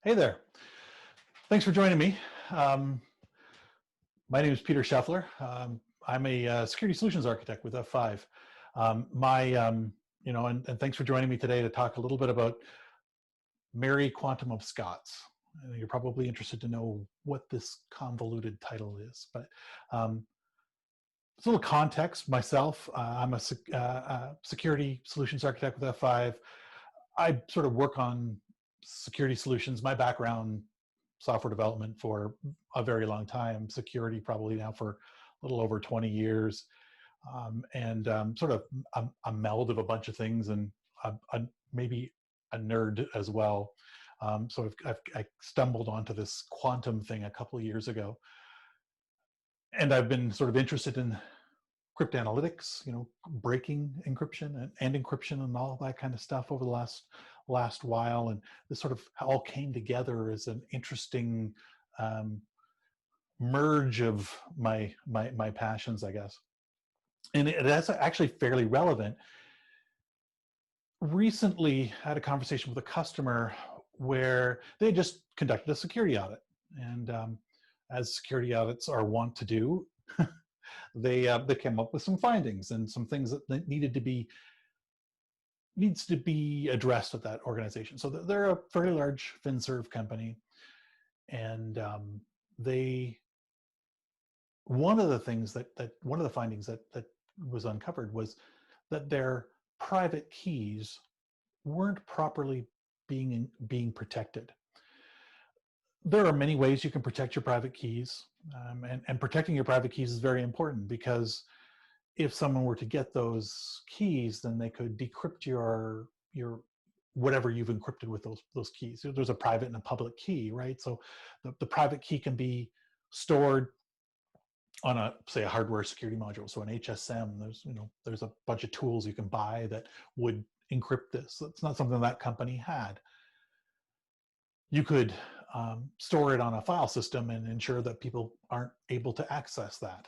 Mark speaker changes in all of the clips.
Speaker 1: Hey there. Thanks for joining me. My name is Peter Scheffler. I'm a security solutions architect with F5. And thanks for joining me today to talk a little bit about Mary Quantum of Scots. You're probably interested to know what this convoluted title is, but it's a little context. Myself, I'm a security solutions architect with F5. I sort of work on security solutions. My background, software development for a very long time, security probably now for a little over 20 years, and sort of a meld of a bunch of things, and maybe a nerd as well. So I stumbled onto this quantum thing a couple of years ago, and I've been sort of interested in cryptanalytics, breaking encryption and encryption and all that kind of stuff over the last while, and this sort of all came together as an interesting merge of my passions, I guess. And that's actually fairly relevant. Recently, I had a conversation with a customer where they just conducted a security audit, and as security audits are wont to do, they came up with some findings and some things that needs to be addressed at that organization. So they're a fairly large FinServ company, and one of the findings that was uncovered was that their private keys weren't properly being protected. There are many ways you can protect your private keys, and protecting your private keys is very important, because if someone were to get those keys, then they could decrypt your whatever you've encrypted with those keys. There's a private and a public key, right? So the private key can be stored on say a hardware security module, so an HSM. There's a bunch of tools you can buy that would encrypt this. It's not something that company had. You could store it on a file system and ensure that people aren't able to access that.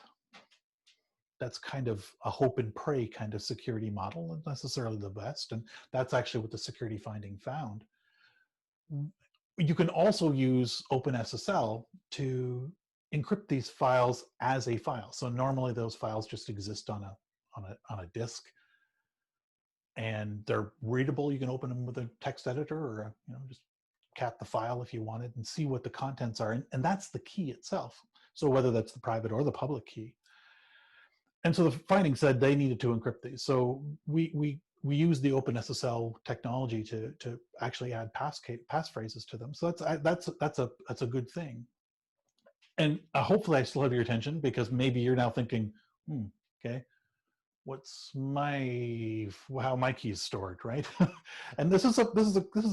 Speaker 1: That's kind of a hope and pray kind of security model, not necessarily the best, and that's actually what the security finding found. You can also use OpenSSL to encrypt these files as a file. So normally those files just exist on a disk, and they're readable. You can open them with a text editor, or just cat the file if you wanted and see what the contents are, and that's the key itself. So whether that's the private or the public key. And so the finding said they needed to encrypt these. So we use the OpenSSL technology to actually add passphrases to them. So that's a good thing. And hopefully I still have your attention, because maybe you're now thinking, okay, what's how my key is stored, right? And this is a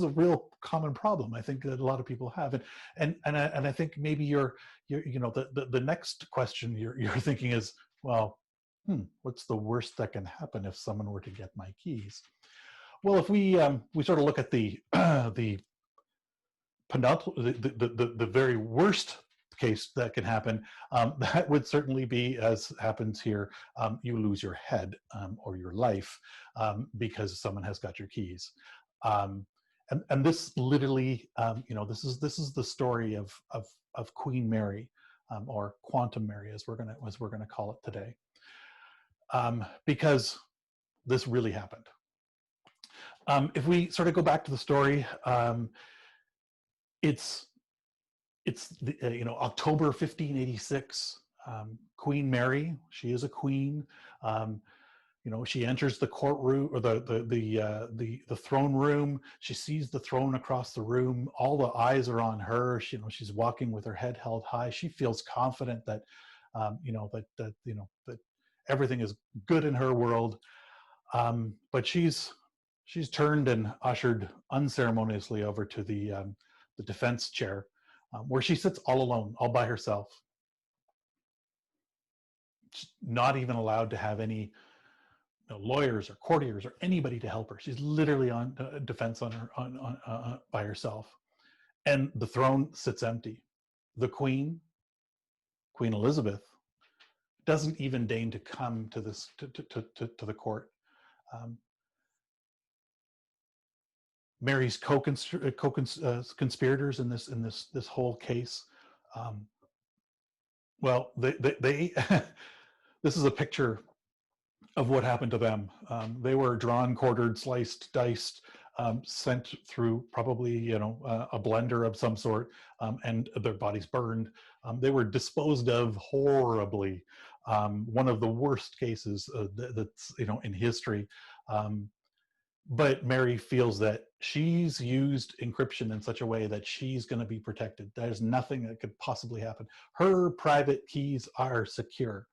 Speaker 1: real common problem, I think, that a lot of people have. And I think maybe you're the next question you're thinking is, well, what's the worst that can happen if someone were to get my keys? Well, if we sort of look at the very worst case that can happen, that would certainly be, as happens here, you lose your head or your life because someone has got your keys. And this literally, this is the story of Queen Mary, or Quantum Mary, as we're gonna call it today, because this really happened. If we sort of go back to the story, it's October 1586. Queen Mary, she is a queen. She enters the courtroom, or the throne room. She sees the throne across the room. All the eyes are on her. She's walking with her head held high. She feels confident that that everything is good in her world. But she's turned and ushered unceremoniously over to the defense chair, where she sits all alone, all by herself. She's not even allowed to have any lawyers or courtiers or anybody to help her. She's literally on defense by herself, and the throne sits empty. The Queen Elizabeth, doesn't even deign to come to the court. Mary's conspirators in this whole case. Um, well, they this is a picture of what happened to them. They were drawn, quartered, sliced, diced, sent through probably a blender of some sort, and their bodies burned. They were disposed of horribly. One of the worst cases that's in history. But Mary feels that she's used encryption in such a way that she's going to be protected. There's nothing that could possibly happen. Her private keys are secure.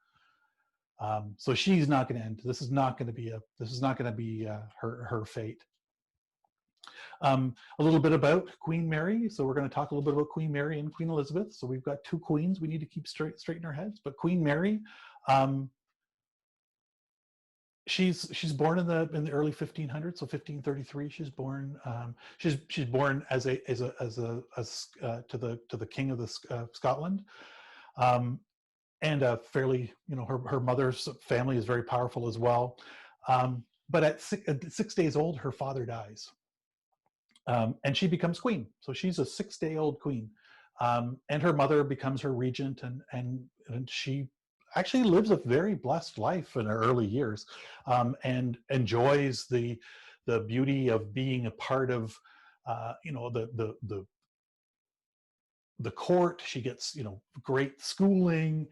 Speaker 1: So she's not going to end. This is not going to be her fate. A little bit about Queen Mary. So we're going to talk a little bit about Queen Mary and Queen Elizabeth. So we've got two queens we need to keep straight in our heads. But Queen Mary, she's born in the early 1500s, so 1533. She's born. She's born as to the King of Scotland. And a fairly, her mother's family is very powerful as well. But at 6 days old, her father dies. And she becomes queen. So she's a 6-day-old queen. And her mother becomes her regent, and she actually lives a very blessed life in her early years, and enjoys the beauty of being a part of, the court. She gets great schooling,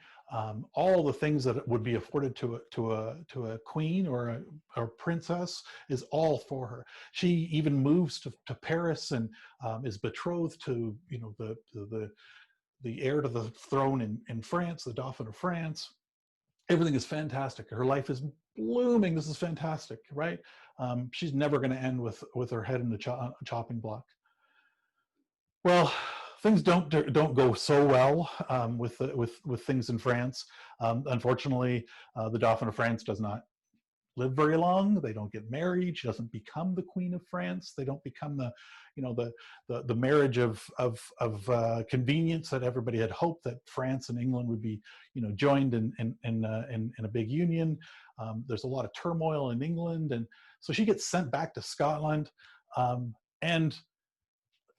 Speaker 1: all the things that would be afforded to a queen or a princess is all for her. She even moves to Paris and is betrothed to the heir to the throne in France, the Dauphin of France. Everything is fantastic. Her life is blooming. This is fantastic, right? She's never going to end with her head in the chopping block. Well, things don't go so well with things in France. Unfortunately, the Dauphin of France does not live very long. They don't get married. She doesn't become the Queen of France. They don't become the marriage of convenience that everybody had hoped that France and England would be joined in a big union. There's a lot of turmoil in England, and so she gets sent back to Scotland, and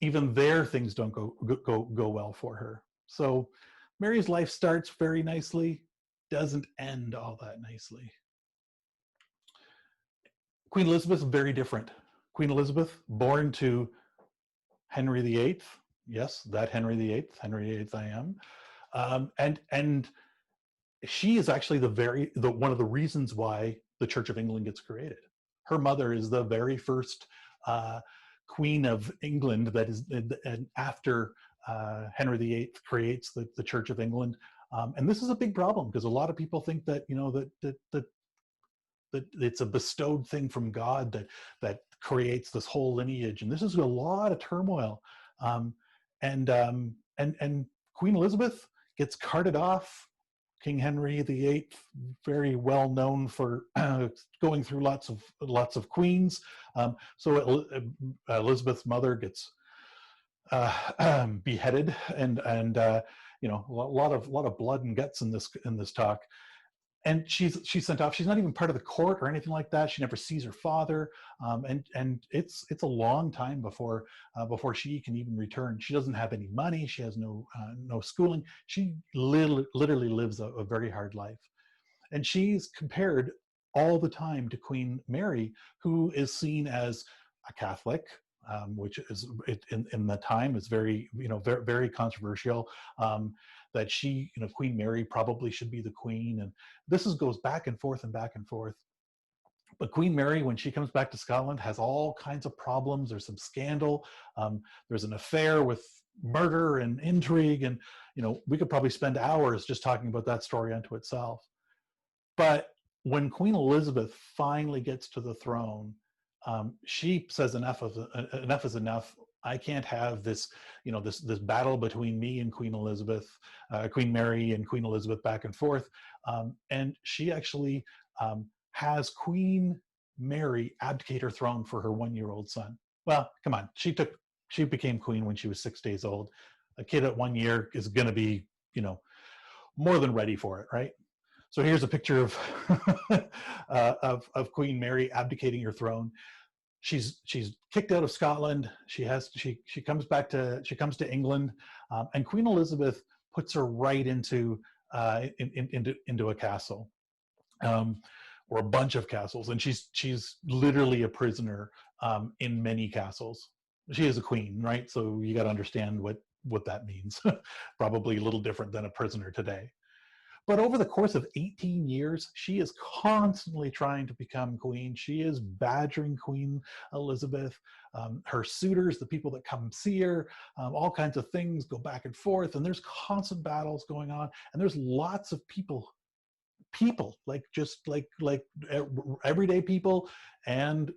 Speaker 1: even there things don't go well for her. So Mary's life starts very nicely, doesn't end all that nicely. Queen Elizabeth is very different. Queen Elizabeth, born to Henry VIII. Yes, that Henry VIII. Henry VIII I am. And she is actually one of the reasons why the Church of England gets created. Her mother is the very first Queen of England that is after Henry VIII creates the Church of England. And this is a big problem because a lot of people think that that it's a bestowed thing from God that creates this whole lineage, and this is a lot of turmoil. And Queen Elizabeth gets carted off. King Henry VIII, very well known for going through lots of queens. So Elizabeth's mother gets beheaded, and a lot of blood and guts in this talk. And she's sent off. She's not even part of the court or anything like that. She never sees her father, and it's a long time before she can even return. She doesn't have any money. She has no schooling. She literally lives a very hard life, and she's compared all the time to Queen Mary, who is seen as a Catholic, which is in the time is very very controversial. That she, Queen Mary probably should be the queen, and this goes back and forth and back and forth. But Queen Mary, when she comes back to Scotland, has all kinds of problems. There's some scandal. There's an affair with murder and intrigue, and we could probably spend hours just talking about that story unto itself. But when Queen Elizabeth finally gets to the throne, she says enough is enough. I can't have this, this battle between me and Queen Elizabeth, Queen Mary and Queen Elizabeth back and forth. And she actually has Queen Mary abdicate her throne for her 1-year-old son. Well, come on, she became queen when she was 6 days old. A kid at 1 year is going to be, more than ready for it, right? So here's a picture of of Queen Mary abdicating her throne. she's kicked out of Scotland. She comes to England, and Queen Elizabeth puts her right into a castle, or a bunch of castles, and she's literally a prisoner in many castles. She is a queen, right? So you got to understand what that means. Probably a little different than a prisoner today. But over the course of 18 years, she is constantly trying to become queen. She is badgering Queen Elizabeth. Her suitors, the people that come see her, all kinds of things go back and forth, and there's constant battles going on, and there's lots of people like just like everyday people, and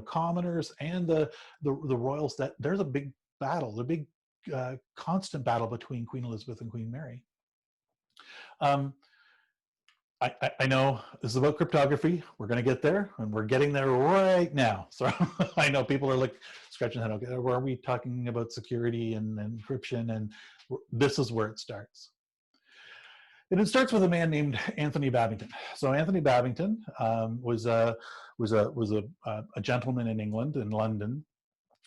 Speaker 1: commoners, and the royals. That there's a big battle, the big constant battle between Queen Elizabeth and Queen Mary. I know this is about cryptography. We're going to get there, and we're getting there right now. So I know people are like scratching their head. Okay, where are we talking about security and encryption? And this is where it starts. And it starts with a man named Anthony Babington. So Anthony Babington was a gentleman in England, in London,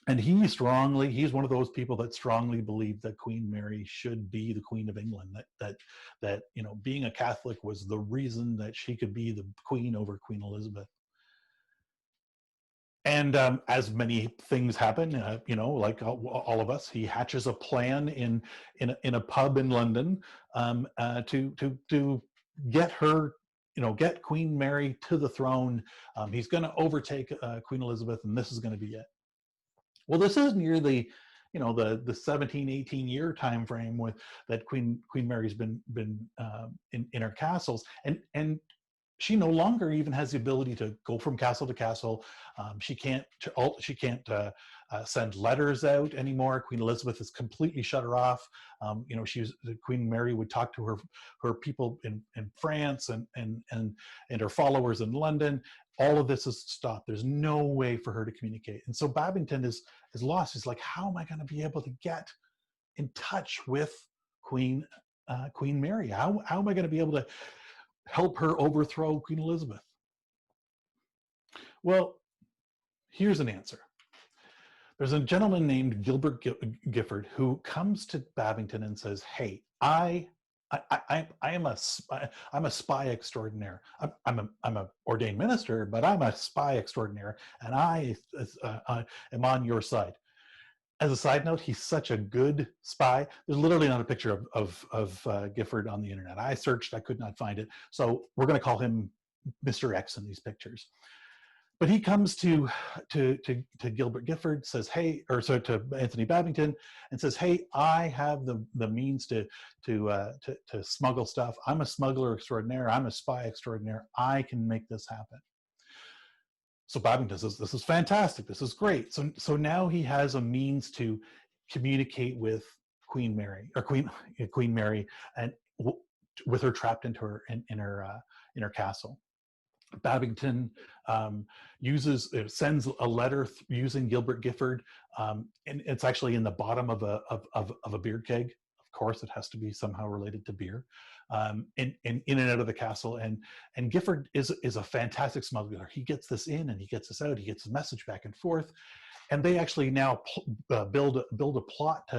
Speaker 1: and he's one of those people that strongly believed that Queen Mary should be the Queen of England. That being a Catholic was the reason that she could be the queen over Queen Elizabeth. And as many things happen, like all of us, he hatches a plan in a pub in London to get her, get Queen Mary to the throne. He's going to overtake Queen Elizabeth, and this is going to be it. Well, this is near the 17, 18 year time frame with that Queen Mary's been in her castles, and she no longer even has the ability to go from castle to castle. She can't send letters out anymore. Queen Elizabeth has completely shut her off. Queen Mary would talk to her people in France and her followers in London. All of this is stopped. There's no way for her to communicate. And so Babington is lost. He's like, how am I going to be able to get in touch with Queen Mary? How am I going to be able to help her overthrow Queen Elizabeth? Well, here's an answer. There's a gentleman named Gilbert Gifford who comes to Babington and says, "Hey, I'm a spy extraordinaire. I'm a ordained minister, but I'm a spy extraordinaire, and I am on your side." As a side note, he's such a good spy. There's literally not a picture of Gifford on the internet. I searched, I could not find it. So we're going to call him Mr. X in these pictures. But he comes to Gilbert Gifford, says, "Hey," to Anthony Babington, and says, "Hey, I have the means to smuggle stuff. I'm a smuggler extraordinaire. I'm a spy extraordinaire. I can make this happen." So Babington says, "This is fantastic. This is great." So now he has a means to communicate with Queen Mary, and with her trapped into in her castle. Babington sends a letter using Gilbert Gifford, and it's actually in the bottom of a beer keg. Of course, it has to be somehow related to beer, in and out of the castle. And Gifford is a fantastic smuggler. He gets this in and he gets this out. He gets the message back and forth, and they actually now build a plot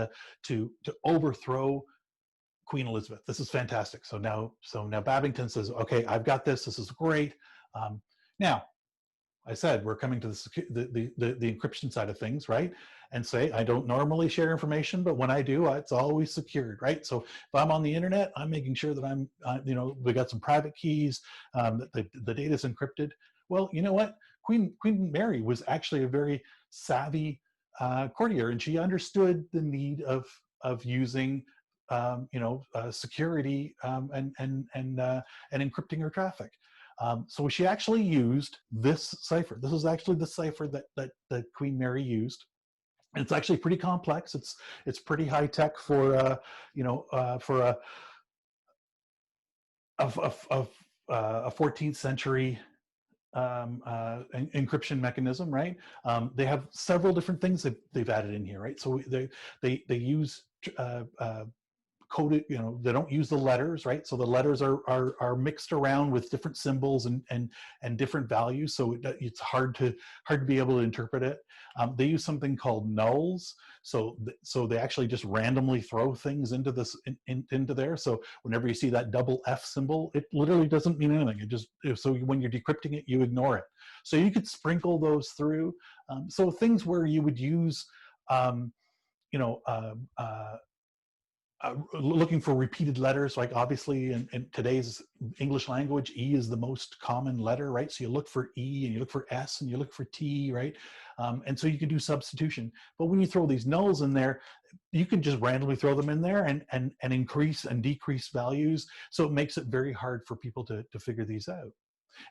Speaker 1: to overthrow Queen Elizabeth. This is fantastic. So now Babington says, "Okay, I've got this. This is great." Now, I said we're coming to the encryption side of things, right? And say I don't normally share information, but when I do, it's always secured, right? So if I'm on the internet, I'm making sure that we got some private keys, that the data is encrypted. Well, you know what? Queen Mary was actually a very savvy courtier, and she understood the need of using security and encrypting her traffic. So she actually used this cipher. This is actually the cipher that Queen Mary used. It's actually pretty complex. It's pretty high tech for a 14th century encryption mechanism, right? They have several different things that they've added in here, right? So they use coded, they don't use the letters, right? So the letters are mixed around with different symbols and different values. So it's hard to be able to interpret it. They use something called nulls. So they actually just randomly throw things into this into there. So whenever you see that double F symbol, it literally doesn't mean anything. It just, so when you're decrypting it, you ignore it. So you could sprinkle those through. So things where you would use, looking for repeated letters, like obviously in today's English language, E is the most common letter, right? So you look for E and you look for S and you look for T, right? And so you can do substitution. But when you throw these nulls in there, you can just randomly throw them in there and increase and decrease values. So it makes it very hard for people to figure these out.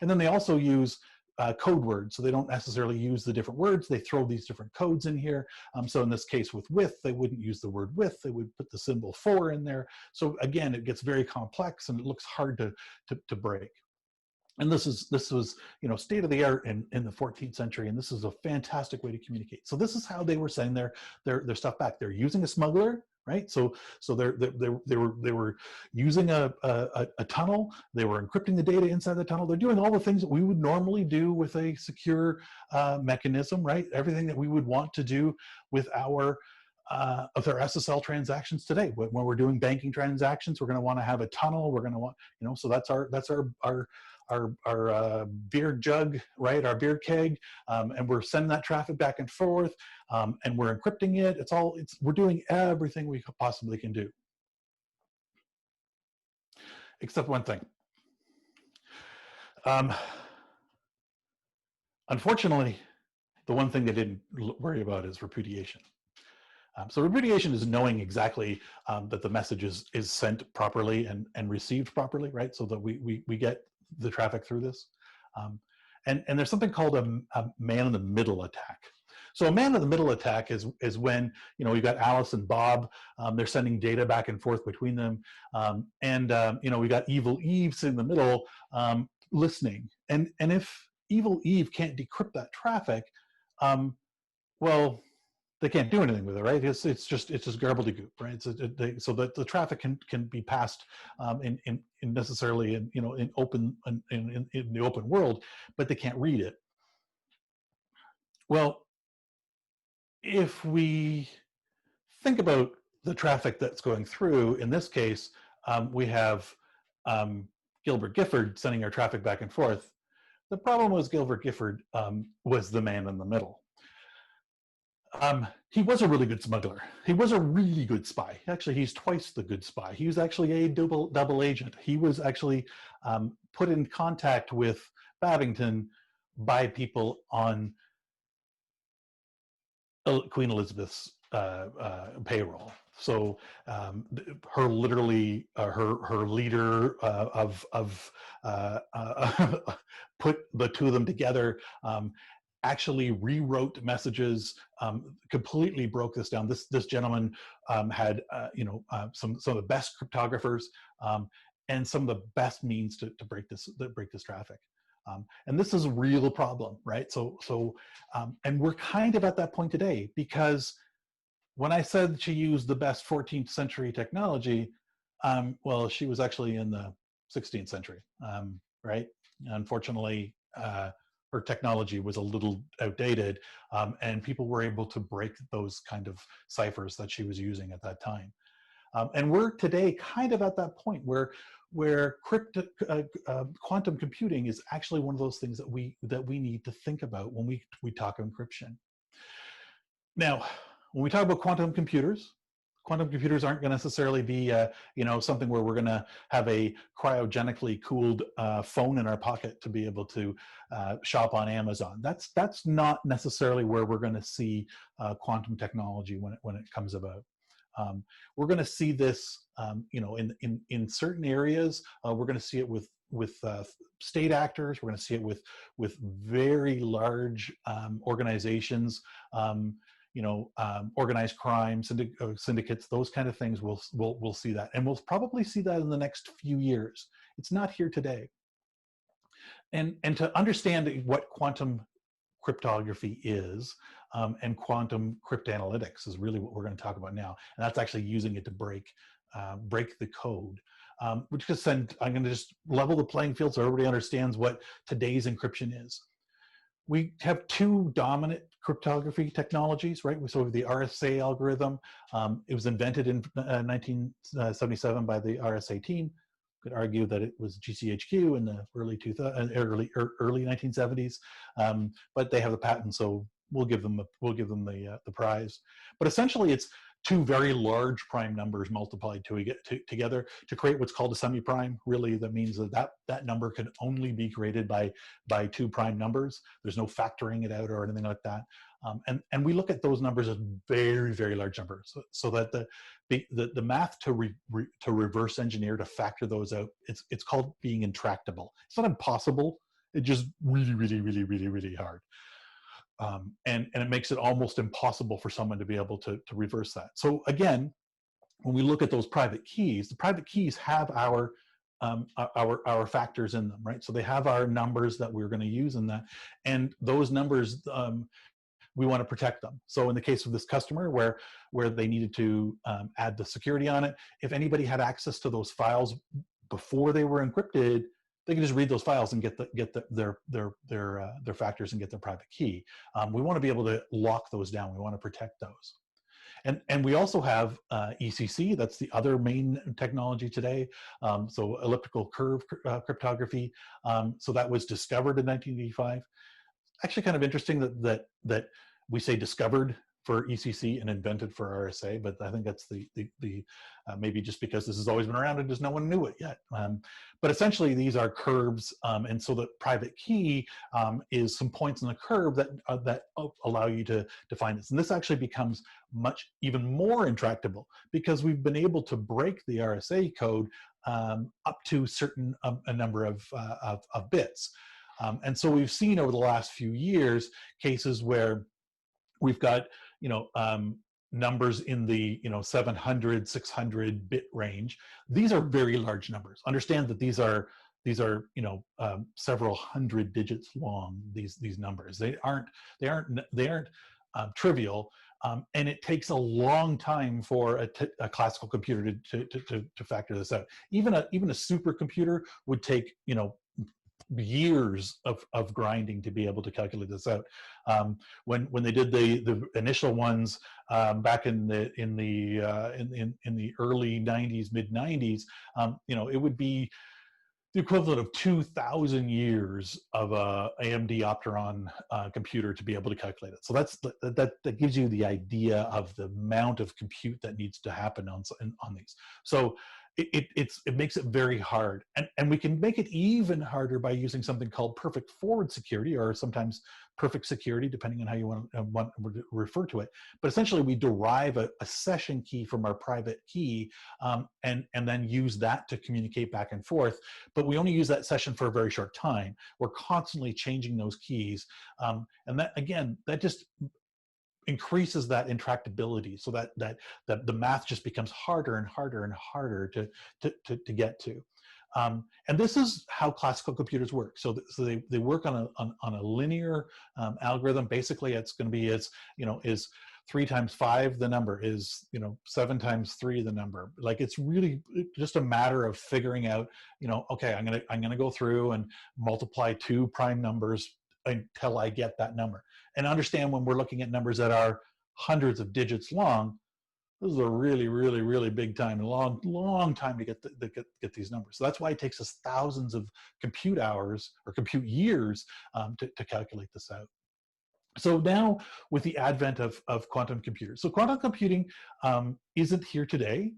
Speaker 1: And then they also use code words. So they don't necessarily use the different words. They throw these different codes in here. So in this case with width, they wouldn't use the word width. They would put the symbol 4 in there. So again, it gets very complex and it looks hard to break. And this was state of the art in the 14th century, and this is a fantastic way to communicate. So this is how they were sending their stuff back. They're using a smuggler, right? So they were using a tunnel. They were encrypting the data inside the tunnel. They're doing all the things that we would normally do with a secure mechanism, right? Everything that we would want to do with our SSL transactions today. When we're doing banking transactions, we're going to want to have a tunnel. We're going to want, so that's our beer jug, right? Our beer keg, and we're sending that traffic back and forth, and we're encrypting it. We're doing everything we possibly can do, except one thing. Unfortunately, the one thing they didn't worry about is repudiation. So repudiation is knowing exactly that the message is sent properly and received properly, right? So that we get the traffic through this. And there's something called a man-in-the-middle attack. So a man-in-the-middle attack is when, we've got Alice and Bob, they're sending data back and forth between them. We got Evil Eve sitting in the middle listening. And if Evil Eve can't decrypt that traffic, well, they can't do anything with it, right? It's just gobbledygook, right? So that the traffic can be passed in necessarily in the open world, but they can't read it. Well, if we think about the traffic that's going through, in this case, we have Gilbert Gifford sending our traffic back and forth. The problem was Gilbert Gifford was the man in the middle. He was a really good smuggler. He was a really good spy. Actually, he's twice the good spy. He was actually a double agent. He was actually put in contact with Babington by people on Queen Elizabeth's payroll. So her literally, her leader put the two of them together. Actually rewrote messages, completely broke this down. This gentleman had some of the best cryptographers and some of the best means to break this traffic. And this is a real problem, right? And we're kind of at that point today, because when I said she used the best 14th century technology, well, she was actually in the 16th century, right? Unfortunately, her technology was a little outdated, and people were able to break those kind of ciphers that she was using at that time. And we're today kind of at that point where quantum computing is actually one of those things that we need to think about when we talk encryption. Now, when we talk about quantum computers aren't going to necessarily be something where we're going to have a cryogenically cooled phone in our pocket to be able to shop on Amazon. That's not necessarily where we're going to see quantum technology when it comes about. We're going to see this in certain areas. We're going to see it with state actors. We're going to see it with very large organizations. Organized crime, syndicates, those kind of things. We'll see that, and we'll probably see that in the next few years. It's not here today. And to understand what quantum cryptography is, and quantum cryptanalytics is really what we're going to talk about now. And that's actually using it to break break the code. Which just I'm going to just level the playing field so everybody understands what today's encryption is. We have two dominant cryptography technologies, right? So we have the RSA algorithm. It was invented in 1977 by the RSA team. Could argue that it was GCHQ in the early 1970s, but they have the patent, so we'll give them the prize. But essentially, it's two very large prime numbers multiplied together to create what's called a semi-prime. Really, that means that number can only be created by two prime numbers. There's no factoring it out or anything like that. And we look at those numbers as very, very large numbers, so that the math to reverse engineer, to factor those out, it's called being intractable. It's not impossible. It's just really, really, really, really, really hard. And it makes it almost impossible for someone to be able to reverse that. So again, when we look at those private keys, the private keys have our factors in them, right? So they have our numbers that we're going to use in that, and those numbers, we want to protect them. So in the case of this customer where they needed to add the security on it, if anybody had access to those files before they were encrypted, they can just read those files and get their factors and get their private key. We want to be able to lock those down. We want to protect those. And we also have ECC. That's the other main technology today. So elliptical curve cryptography. So that was discovered in 1985. Actually, kind of interesting that we say discovered for ECC and invented for RSA, but I think that's the maybe just because this has always been around and just no one knew it yet. But essentially, these are curves, and so the private key is some points in the curve that allow you to define this. And this actually becomes even more intractable because we've been able to break the RSA code up to a number of bits. And so we've seen over the last few years cases where we've got numbers in the 700, 600 bit range. These are very large numbers. Understand that these are several hundred digits long. These numbers, they aren't trivial, and it takes a long time for a classical computer to factor this out. Even a supercomputer would take years of grinding to be able to calculate this out. When they did the initial ones back in the early 90s, mid 90s, it would be the equivalent of 2,000 years of a AMD Opteron computer to be able to calculate it. So that gives you the idea of the amount of compute that needs to happen on these. So it makes it very hard, and we can make it even harder by using something called perfect forward security, or sometimes perfect security, depending on how you want to refer to it. But essentially, we derive a session key from our private key, and then use that to communicate back and forth. But we only use that session for a very short time. We're constantly changing those keys, and that just increases that intractability, so that the math just becomes harder and harder and harder to get to. And this is how classical computers work. So they work on a linear algorithm. Basically, it's going to be is 3 times 5 the number, is 7 times 3 the number. Like, it's really just a matter of figuring out, okay, I'm gonna go through and multiply 2 prime numbers until I get that number. And understand, when we're looking at numbers that are hundreds of digits long, this is a really, really, really big time, and long time to get these numbers. So that's why it takes us thousands of compute hours or compute years to calculate this out. So now, with the advent of quantum computers, so quantum computing isn't here today,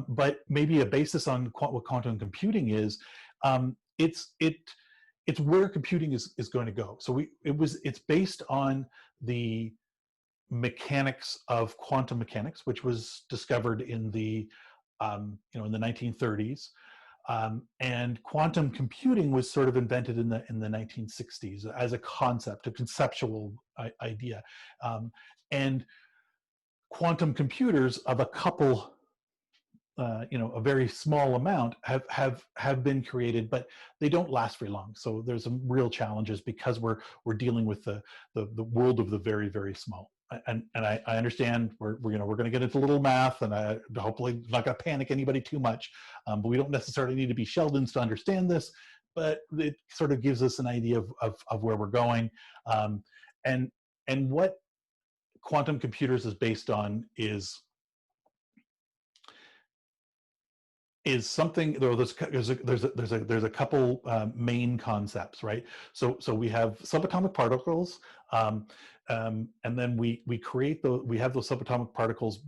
Speaker 1: but maybe a basis on what quantum computing is. It's where computing is going to go. So it's based on the mechanics of quantum mechanics, which was discovered in the 1930s, and quantum computing was sort of invented in the 1960s as a concept, a conceptual idea, and quantum computers of a couple. A very small amount have been created, but they don't last very long. So there's some real challenges because we're dealing with the world of the very, very small. I understand we're going to get into a little math, and I hopefully not going to panic anybody too much, but we don't necessarily need to be Sheldons to understand this, but it sort of gives us an idea of where we're going, and what quantum computers is based on is something. There's a couple main concepts, right? So we have subatomic particles, and then we have those subatomic particles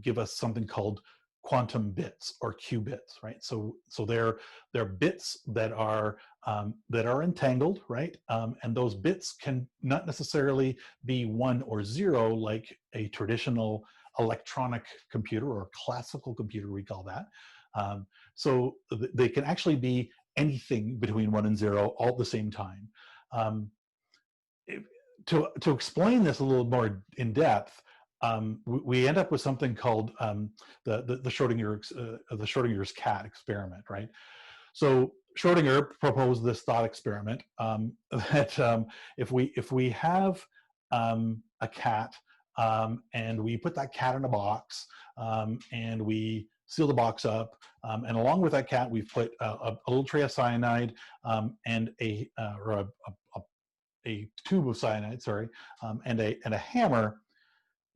Speaker 1: give us something called quantum bits or qubits, right? So they're bits that are entangled, right? And those bits can not necessarily be 1 or 0 like a traditional electronic computer or classical computer, we call that. So they can actually be anything between 1 and 0 all at the same time. To explain this a little more in depth, we end up with something called the Schrodinger's Cat experiment, right? So Schrodinger proposed this thought experiment that if we have a cat and we put that cat in a box and we seal the box up, and along with that cat we've put a little tray of cyanide and a tube of cyanide, sorry, and a hammer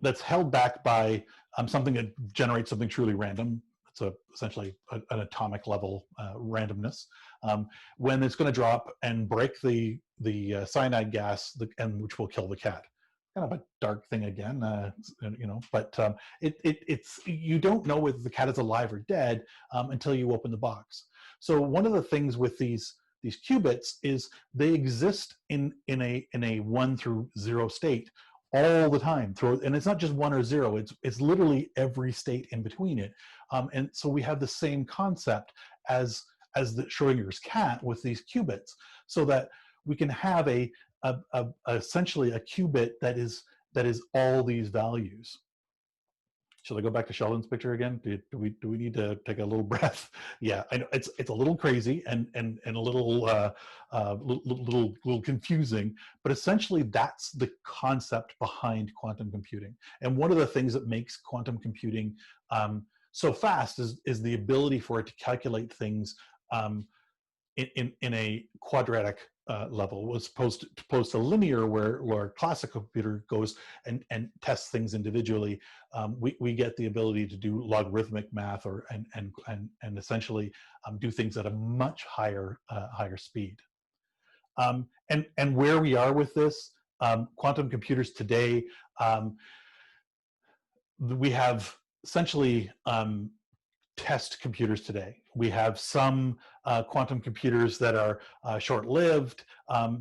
Speaker 1: that's held back by something that generates something truly random. It's essentially an atomic level randomness. When it's going to drop and break the cyanide gas, and which will kill the cat. Kind of a dark thing again, but it's you don't know whether the cat is alive or dead until you open the box. So one of the things with these qubits is they exist in a 1 through 0 state all the time, and it's not just 1 or 0, it's literally every state in between it. And so we have the same concept as the Schrodinger's cat with these qubits, so that we can have essentially a qubit that is all these values. Should I go back to Sheldon's picture again? Do we need to take a little breath? Yeah, I know it's a little crazy and a little little confusing, but essentially that's the concept behind quantum computing. And one of the things that makes quantum computing so fast is the ability for it to calculate things in a quadratic level, as opposed to linear, where a classical computer goes and tests things individually. We get the ability to do logarithmic math and essentially do things at a much higher speed. And where we are with this, quantum computers today, we have essentially test computers today. We have some quantum computers that are short-lived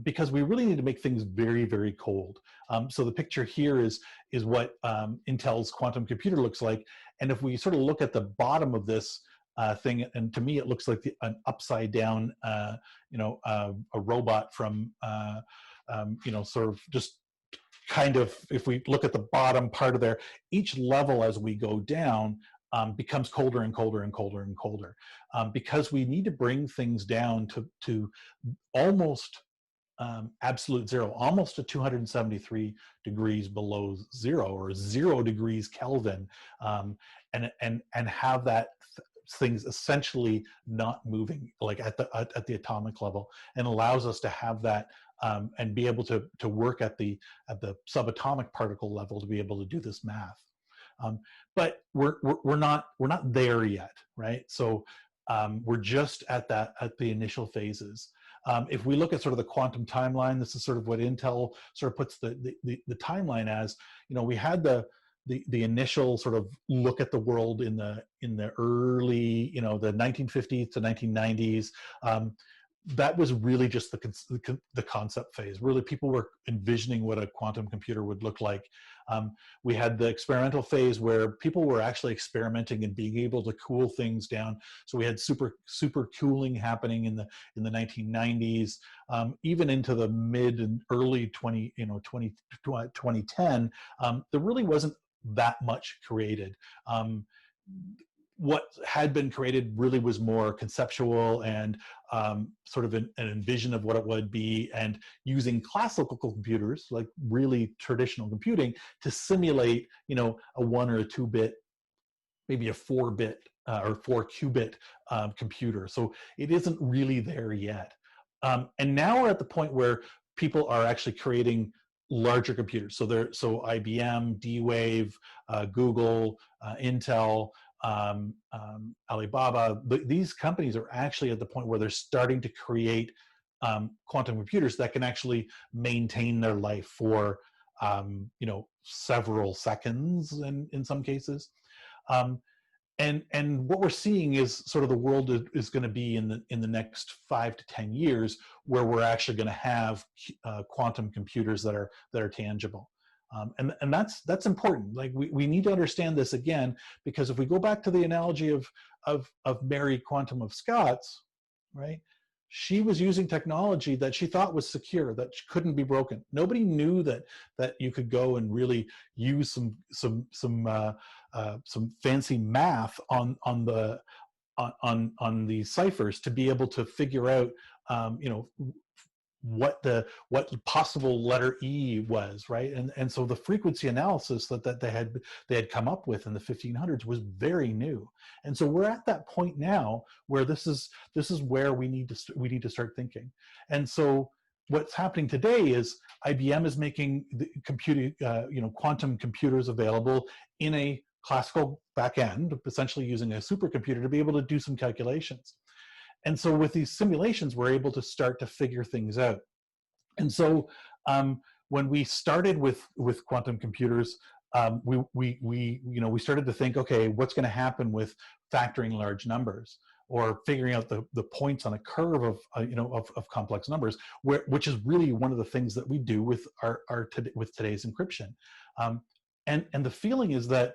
Speaker 1: because we really need to make things very, very cold. So the picture here is what Intel's quantum computer looks like. And if we sort of look at the bottom of this thing, and to me it looks like an upside down, a robot from, sort of just kind of, if we look at the bottom part of there, each level as we go down becomes colder and colder and colder and colder, because we need to bring things down to almost absolute zero, almost to 273 degrees below zero, or 0 degrees Kelvin, and have that things essentially not moving, like at the atomic level, and allows us to have that and be able to work at the subatomic particle level to be able to do this math. But we're not there yet, right? So we're just at the initial phases. If we look at sort of the quantum timeline, this is sort of what Intel sort of puts the timeline as. We had the initial sort of look at the world in the early, the 1950s to 1990s. That was really just the concept phase. Really, people were envisioning what a quantum computer would look like. We had the experimental phase where people were actually experimenting and being able to cool things down. So we had super cooling happening in the 1990s, even into the mid and early 2010. There really wasn't that much created. what had been created really was more conceptual and sort of an envision of what it would be, and using classical computers, like really traditional computing, to simulate, a 1 or a 2-bit, maybe a 4-bit or 4-qubit computer. So it isn't really there yet. And now we're at the point where people are actually creating larger computers. So IBM, D-Wave, Google, Intel, Alibaba, these companies are actually at the point where they're starting to create quantum computers that can actually maintain their life for several seconds in some cases. And what we're seeing is sort of the world is going to be in the next 5 to 10 years, where we're actually going to have quantum computers that are tangible. And that's important. Like we need to understand this again, because if we go back to the analogy of Mary Quantum of Scots, right? She was using technology that she thought was secure, that couldn't be broken. Nobody knew that you could go and really use some fancy math on the ciphers to be able to figure out what possible letter E was, right? And so the frequency analysis that they had come up with in the 1500s was very new. And so we're at that point now where this is where we need to start thinking. And so what's happening today is IBM is making the quantum computers available in a classical backend, essentially using a supercomputer to be able to do some calculations. And so with these simulations, we're able to start to figure things out. And so when we started with quantum computers, we started to think, okay, what's going to happen with factoring large numbers, or figuring out the points on a curve of complex numbers, which is really one of the things that we do with with today's encryption. And the feeling is that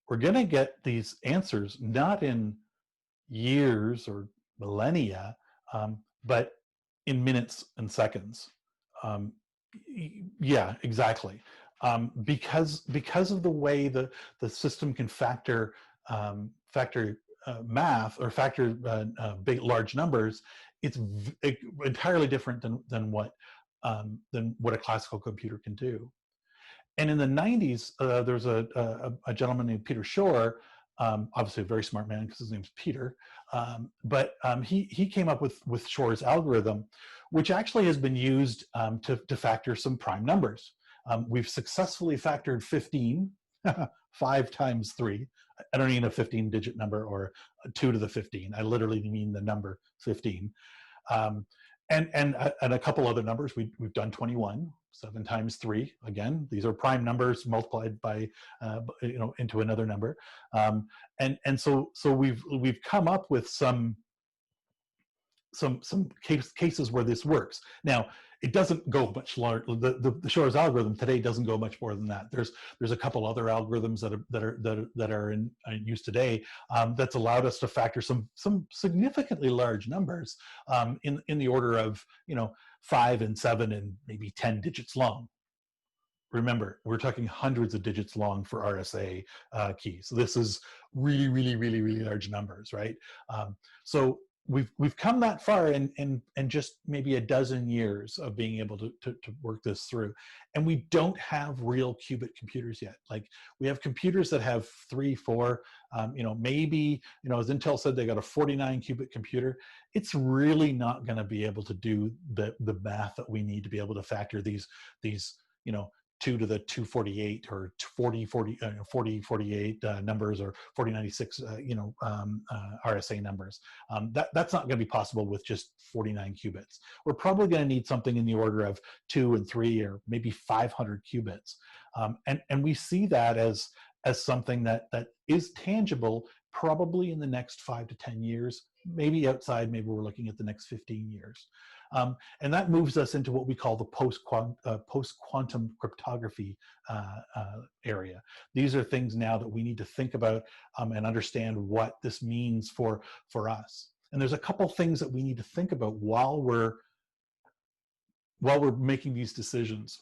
Speaker 1: we're going to get these answers not in years or millennia, but in minutes and seconds. Yeah, exactly. Because of the way the system can factor math, or factor large numbers, it's entirely different than what a classical computer can do. And in the 90s, there's a gentleman named Peter Shor, obviously a very smart man because his name's Peter, but he came up with Shor's algorithm, which actually has been used to factor some prime numbers. We've successfully factored 15, 5 times 3. I don't mean a 15-digit number or 2 to the 15. I literally mean the number 15. And a couple other numbers. We've done 21, 7 times 3. Again, these are prime numbers multiplied by into another number. And so we've come up with some cases where this works. Now, it doesn't go much larger. The Shor's algorithm today doesn't go much more than that. There's a couple other algorithms that are in use today that's allowed us to factor some significantly large numbers in the order of 5 and 7 and maybe 10 digits long. Remember, we're talking hundreds of digits long for RSA keys. So this is really, really, really, really large numbers, right? So we've come that far in just maybe a dozen years of being able to work this through. And we don't have real qubit computers yet. Like, we have computers that have 3, 4, maybe, as Intel said, they got a 49 qubit computer. It's really not going to be able to do the math that we need to be able to factor these 2 to the 248 or 4048 numbers, or 4096 RSA numbers. That's not going to be possible with just 49 qubits. We're probably going to need something in the order of 2 and 3 or maybe 500 qubits. And we see that as something that is tangible, probably in the next 5 to 10 years, maybe outside, maybe we're looking at the next 15 years. And that moves us into what we call the post-quantum cryptography area. These are things now that we need to think about and understand what this means for us. And there's a couple things that we need to think about while we're making these decisions.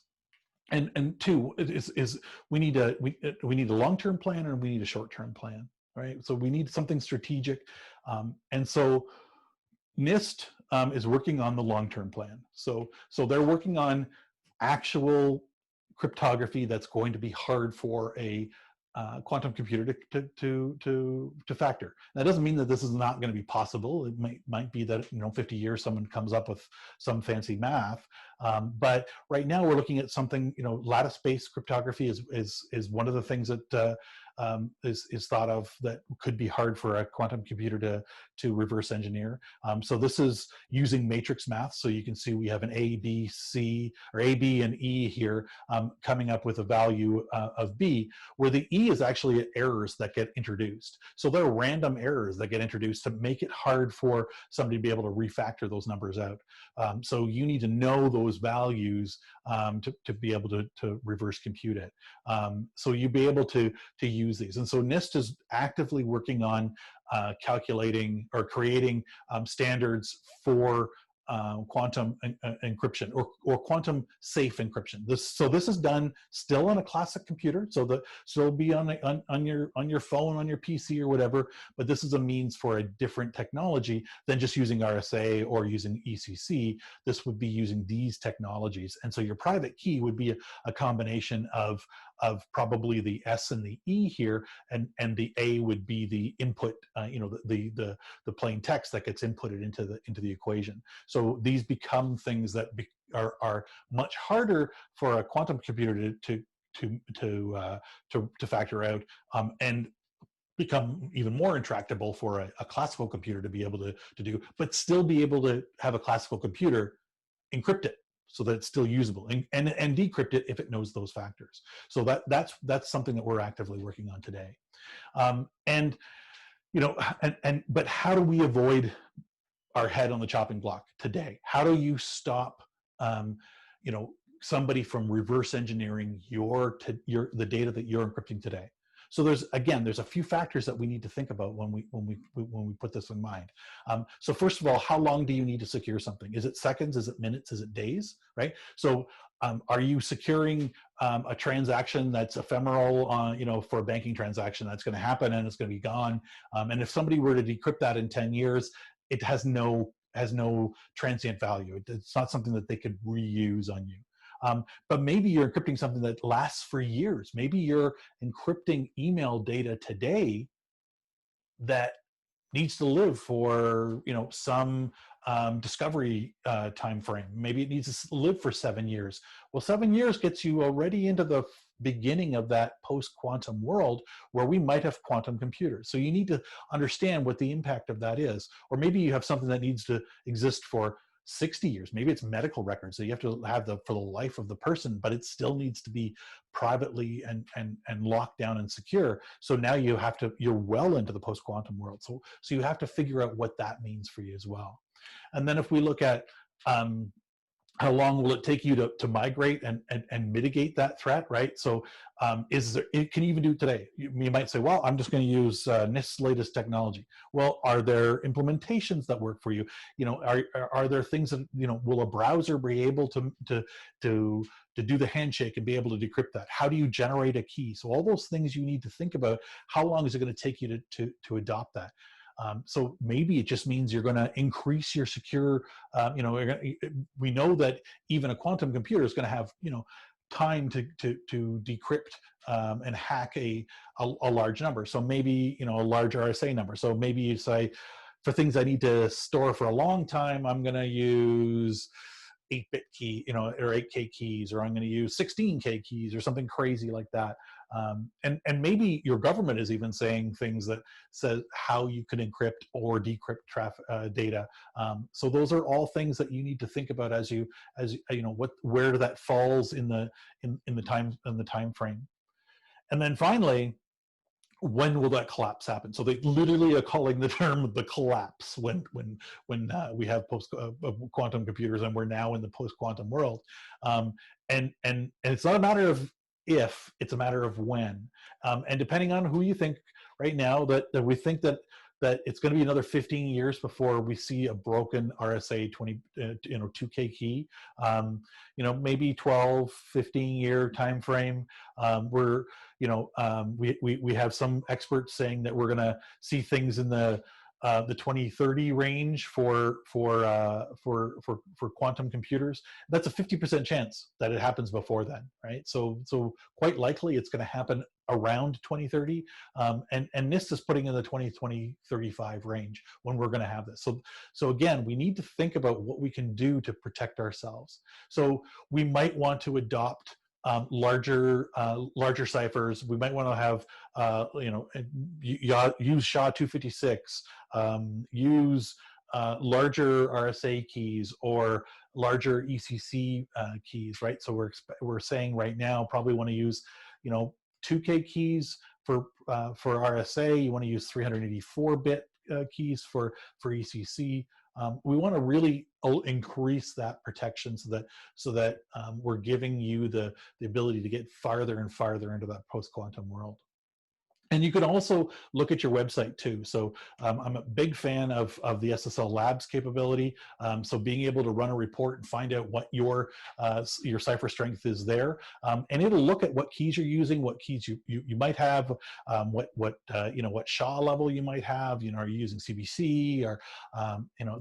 Speaker 1: And two is we need a long-term plan and we need a short-term plan. right? So we need something strategic. And so NIST is working on the long-term plan. So they're working on actual cryptography that's going to be hard for a quantum computer to factor. That doesn't mean that this is not going to be possible. It might be that 50 years someone comes up with some fancy math, but right now we're looking at something. Lattice-based cryptography is one of the things that is thought of that could be hard for a quantum computer to reverse engineer. So this is using matrix math. So you can see we have an A, B, C, or A, B, and E here coming up with a value of B, where the E is actually errors that get introduced. So there are random errors that get introduced to make it hard for somebody to be able to refactor those numbers out. So you need to know those values to be able to reverse compute it. So you'll be able to use these. And so NIST is actively working on calculating or creating standards for quantum encryption or quantum safe encryption. This is done still on a classic computer, so it'll be on your phone, on your PC or whatever. But this is a means for a different technology than just using RSA or using ECC. This would be using these technologies, and so your private key would be a combination of probably the S and the E here, and the A would be the input, the plain text that gets inputted into the equation. So these become things that are much harder for a quantum computer to factor out, and become even more intractable for a classical computer to be able to do, but still be able to have a classical computer encrypt it so that it's still usable, and decrypt it if it knows those factors. So that's something that we're actively working on today. But how do we avoid our head on the chopping block today? How do you stop somebody from reverse engineering the data that you're encrypting today? So there's a few factors that we need to think about when we put this in mind. So first of all, how long do you need to secure something? Is it seconds? Is it minutes? Is it days? Right? So are you securing a transaction that's ephemeral, for a banking transaction that's going to happen and it's going to be gone? And if somebody were to decrypt that in 10 years, it has no transient value. It's not something that they could reuse on you. But maybe you're encrypting something that lasts for years. Maybe you're encrypting email data today that needs to live for some discovery time frame. Maybe it needs to live for 7 years. Well, 7 years gets you already into the beginning of that post-quantum world where we might have quantum computers. So you need to understand what the impact of that is. Or maybe you have something that needs to exist for 60 years. Maybe it's medical records, so you have to have for the life of the person, but it still needs to be privately and locked down and secure. So now you're well into the post-quantum world. So you have to figure out what that means for you as well. And then if we look at how long will it take you to migrate and mitigate that threat, right? So can you even do it today? You might say, well, I'm just going to use NIST's latest technology. Well, are there implementations that work for you? Are there things that, will a browser be able to do the handshake and be able to decrypt that? How do you generate a key? So all those things you need to think about. How long is it going to take you to adopt that? So maybe it just means you're going to increase your secure, we know that even a quantum computer is going to have, time to decrypt and hack a large number. So maybe, a large RSA number. So maybe you say, for things I need to store for a long time, I'm going to use 8-bit key, or 8K keys, or I'm going to use 16K keys or something crazy like that. And maybe your government is even saying things that says how you can encrypt or decrypt data. So those are all things that you need to think about as where that falls in the time frame. And then finally, when will that collapse happen? So they literally are calling the term the collapse when we have quantum computers and we're now in the post-quantum world. And it's not a matter of if, it's a matter of when. And depending on who you think right now, that we think that that it's going to be another 15 years before we see a broken RSA 2K key. Maybe 12, 15-year time frame. We have some experts saying that we're going to see things in the 2030 range for quantum computers. That's a 50% chance that it happens before then, right? So quite likely it's going to happen around 2030, and NIST is putting in the 2035 range when we're going to have this. So again, we need to think about what we can do to protect ourselves. So we might want to adopt larger ciphers. We might want to have use SHA-256, use larger RSA keys or larger ECC keys, right? So we're saying right now probably want to use 2K keys for RSA. You want to use 384-bit keys for ECC. We want to really increase that protection so that we're giving you the ability to get farther and farther into that post-quantum world. And you can also look at your website too. So I'm a big fan of the SSL Labs capability. So being able to run a report and find out what your cipher strength is there, and it'll look at what keys you're using, what keys you might have, what SHA level you might have. Are you using CBC, or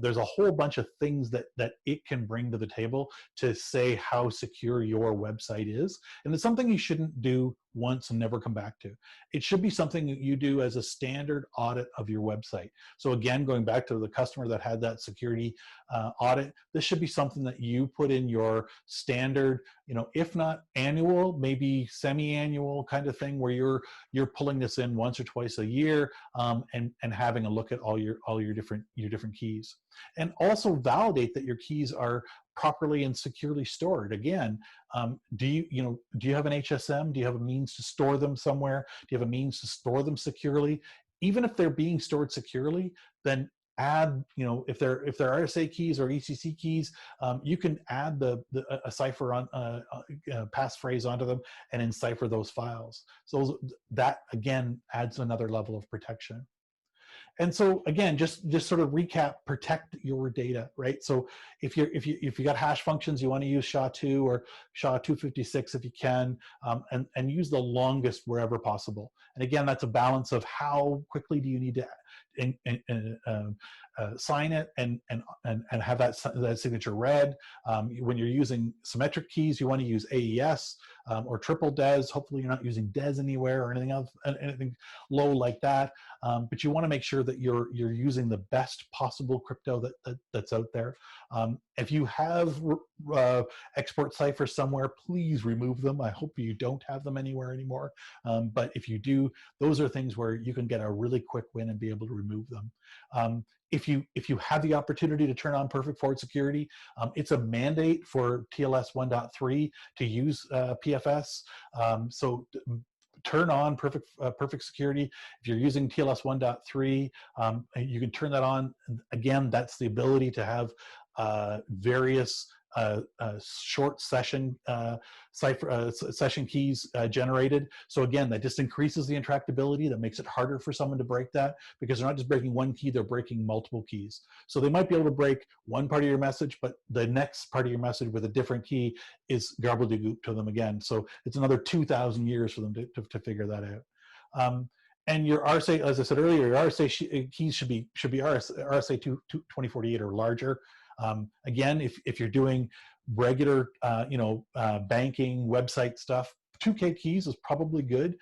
Speaker 1: there's a whole bunch of things that it can bring to the table to say how secure your website is. And it's something you shouldn't do once and never come back to. It should be something that you do as a standard audit of your website. So again, going back to the customer that had that security audit, this should be something that you put in your standard, if not annual, maybe semi-annual kind of thing, where you're pulling this in once or twice a year, and having a look at all your different keys. And also validate that your keys are properly and securely stored. Again, do you have an HSM? Do you have a means to store them somewhere? Do you have a means to store them securely? Even if they're being stored securely, then add, if they're RSA keys or ECC keys, you can add a cipher on passphrase onto them and encipher those files. So that again adds another level of protection. And so again, just sort of recap: protect your data, right? So if you got hash functions, you want to use SHA-2 or SHA-256 if you can, and use the longest wherever possible. And again, that's a balance of how quickly do you need to sign it and have that signature read. When you're using symmetric keys, you want to use AES or triple DES. Hopefully you're not using DES anywhere or anything else, anything low like that. But you want to make sure that you're using the best possible crypto that's out there. If you have export ciphers somewhere, please remove them. I hope you don't have them anywhere anymore. But if you do, those are things where you can get a really quick win and be able to remove them. If you have the opportunity to turn on perfect forward security, it's a mandate for TLS 1.3 to use PFS. So turn on perfect security. If you're using TLS 1.3, you can turn that on. Again, that's the ability to have various short session session keys generated. So again, that just increases the interactability. That makes it harder for someone to break that, because they're not just breaking one key, they're breaking multiple keys. So they might be able to break one part of your message, but the next part of your message with a different key is gobbledygook to them again. So it's another 2,000 years for them to figure that out. And your RSA, as I said earlier, your RSA keys should be RSA 2048 or larger. Again, if you're doing regular, banking, website stuff, 2K keys is probably good.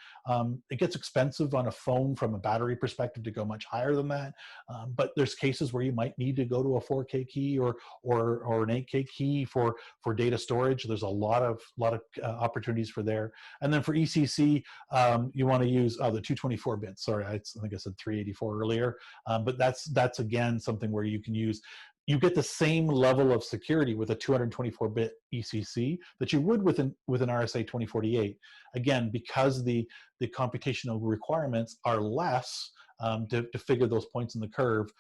Speaker 1: It gets expensive on a phone from a battery perspective to go much higher than that. But there's cases where you might need to go to a 4K key or an 8K key for data storage. There's a lot of opportunities for there. And then for ECC, you want to use the 224 bits. Sorry, I think I said 384 earlier. But that's again something where you can use. You get the same level of security with a 224-bit ECC that you would with an RSA 2048. Again, because the computational requirements are less to figure those points in the curve,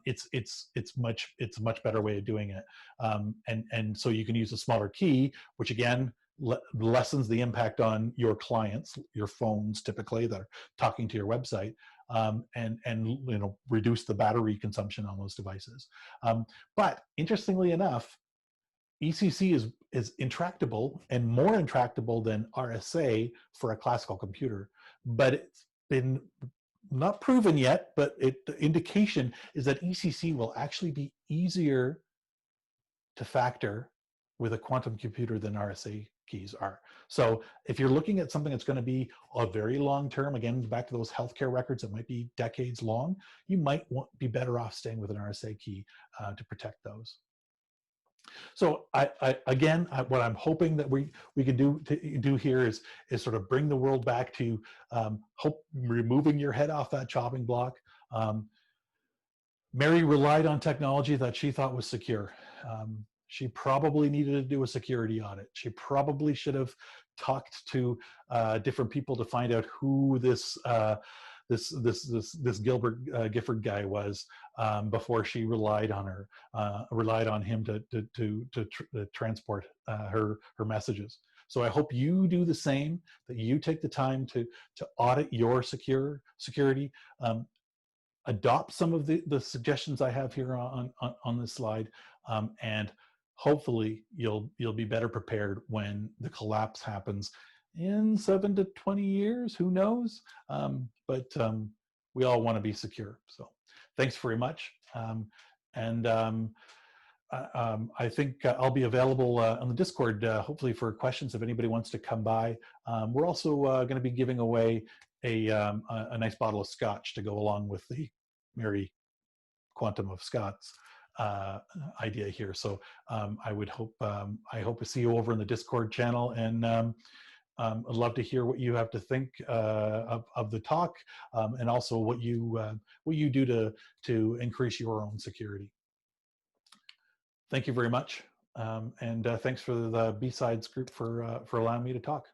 Speaker 1: it's a much better way of doing it. And so you can use a smaller key, which again lessens the impact on your clients, your phones typically that are talking to your website. and reduce the battery consumption on those devices. But interestingly enough, ECC is intractable and more intractable than RSA for a classical computer, but it's been not proven yet, but the indication is that ECC will actually be easier to factor with a quantum computer than RSA keys are. So if you're looking at something that's going to be a very long term, again, back to those healthcare records that might be decades long, you might be better off staying with an RSA key to protect those. So again, what I'm hoping that we can do here is sort of bring the world back to removing your head off that chopping block. Mary relied on technology that she thought was secure. She probably needed to do a security audit. She probably should have talked to different people to find out who this Gilbert Gifford guy was before she relied on him to transport her messages. So I hope you do the same. That you take the time to audit your security. Adopt some of the suggestions I have here on this slide, and hopefully you'll be better prepared when the collapse happens in 7 to 20 years. Who knows? But we all want to be secure. So thanks very much. I think I'll be available on the Discord, hopefully for questions if anybody wants to come by. We're also going to be giving away a nice bottle of scotch to go along with the Mary Quantum of Scots idea here. So I hope to see you over in the Discord channel, and I'd love to hear what you have to think of the talk, and also what you do to increase your own security. Thank you very much, and thanks for the BSides group for allowing me to talk.